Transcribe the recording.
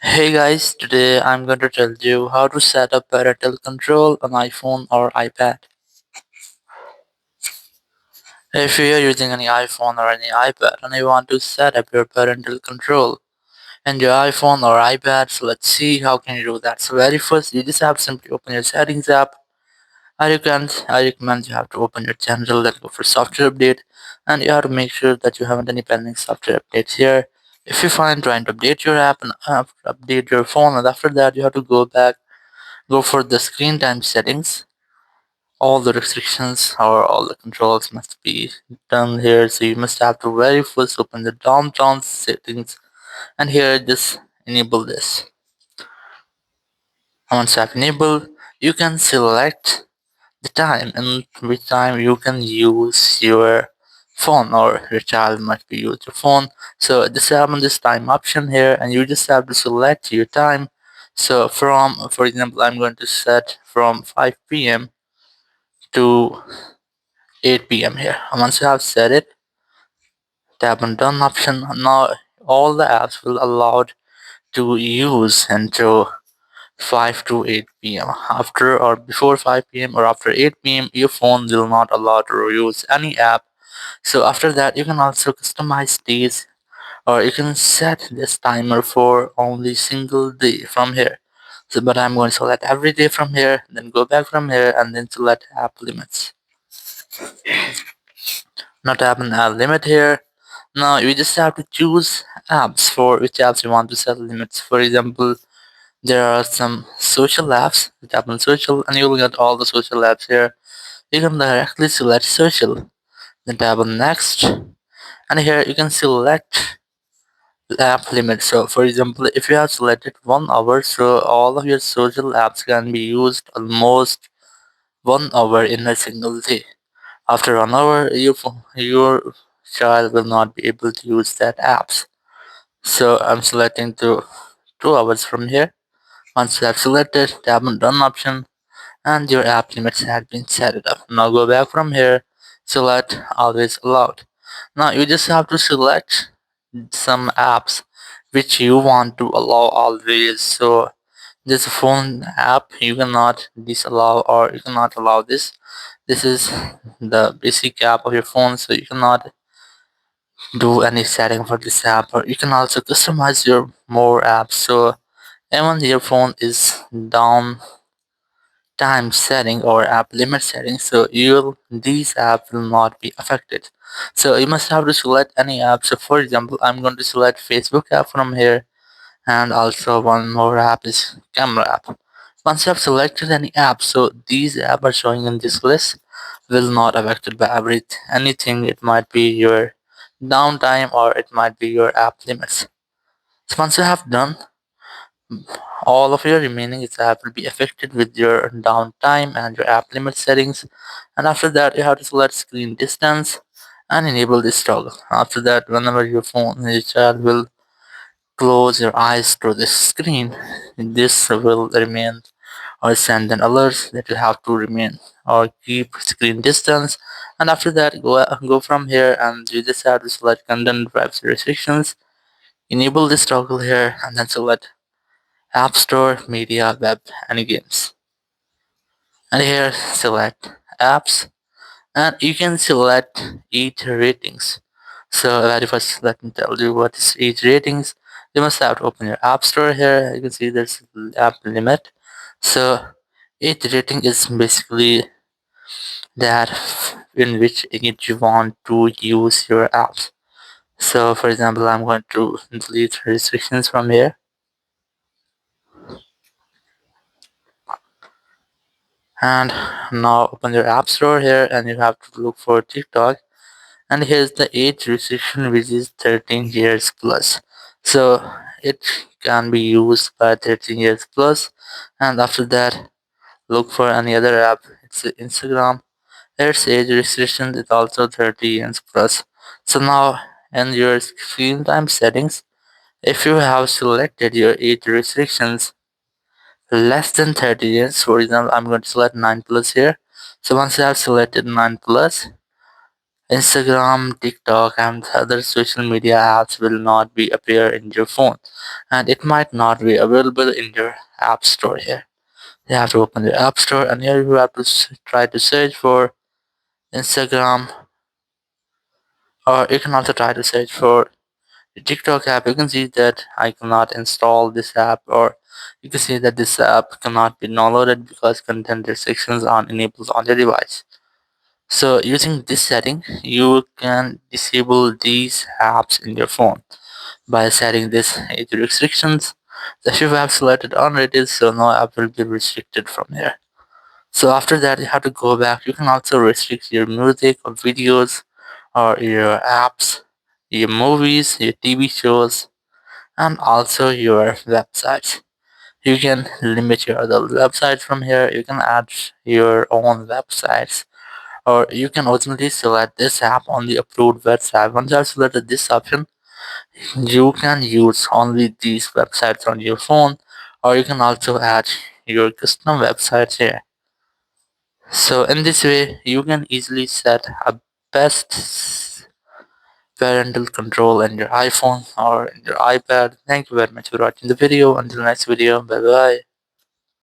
Hey guys, today I'm going to tell you how to set up parental control on iPhone or iPad. If you are using any iPhone or any iPad and you want to set up your parental control in your iPhone or iPad, so let's see how can you do that. So very first, you just have to simply open your settings app. I recommend you have to open your general, then go for software update, and you have to make sure that you haven't any pending software updates here. If you find trying to update your app and update your phone, and after that you have to go for the screen time settings. All the restrictions or all the controls must be done here. So you must have to very first open the downtown settings and here just enable this. Once you have enabled, you can select the time and which time you can use your phone or your child might be use your phone. So just have on this time option here and you just have to select your time. So for example, I'm going to set from 5 p.m. to 8 p.m. here. And once you have set it, tap on done option. Now all the apps will allowed to use until 5 to 8 p.m. After or before 5 p.m. or after 8 p.m. your phone will not allow to use any app. So after that you can also customize these or you can set this timer for only single day from here. So but I'm going to select every day from here, then go back from here and then select app limits. Now tap on add limit here. Now you just have to choose apps for which apps you want to set limits. For example, there are some social apps. Tap on social and you will get all the social apps here. You can directly select social. Then tap on next and here you can select the app limit. So for example, if you have selected 1 hour, so all of your social apps can be used almost 1 hour in a single day. After 1 hour, your child will not be able to use that apps. So I'm selecting to 2 hours from here. Once you have selected, tap on done option and your app limits have been set it up. Now go back from here, select always allowed. Now you just have to select some apps which you want to allow always. So this phone app you cannot disallow or you cannot allow this. This is the basic app of your phone, so you cannot do any setting for this app or you can also customize your more apps. So even your phone is down time setting or app limit setting, so you'll these apps will not be affected. So you must have to select any app. So for example, I'm going to select Facebook app from here and also one more app is camera app. Once you have selected any app, so these apps are showing in this list will not affected by anything. It might be your downtime or it might be your app limits. So once you have done, all of your remaining app will be affected with your downtime and your app limit settings. And after that, you have to select screen distance and enable this toggle. After that, whenever your child will close your eyes to the screen, this will remain or send an alert that you have to remain or keep screen distance. And after that, go from here and you just have to select content privacy restrictions. Enable this toggle here and then select App Store, Media, Web, and Games. And here select Apps and you can select each ratings. So very first let me tell you what is each ratings. You must have to open your App Store here. You can see there's app limit. So each rating is basically that in which age you want to use your apps. So for example, I'm going to delete restrictions from here. And now open your app store here and you have to look for TikTok. And here's the age restriction which is 13 years plus. So it can be used by 13 years plus. And after that, look for any other app. It's Instagram. Its age restriction is also 30 years plus. So now in your screen time settings, if you have selected your age restrictions less than 30 years, for example, I'm going to select 9 plus here. So once you have selected 9 plus, Instagram, TikTok, and other social media apps will not be appear in your phone, and it might not be available in your app store here. You have to open the app store, and here you have to try to search for Instagram, or you can also try to search for the TikTok app. You can see that I cannot install this app, or you can see that this app cannot be downloaded because content restrictions are enabled on the device. So using this setting, you can disable these apps in your phone by setting this age restrictions. The if you have selected unrated, so no app will be restricted from here. So after that, you have to go back. You can also restrict your music or videos or your apps, your movies, your TV shows, and also your websites. You can limit your other websites from here. You can add your own websites, or you can ultimately select this app on the approved website. Once you have selected this option, you can use only these websites on your phone, or you can also add your custom websites here. So in this way, you can easily set a best parental control in your iPhone or in your iPad. Thank you very much for watching the video. Until next video, bye bye.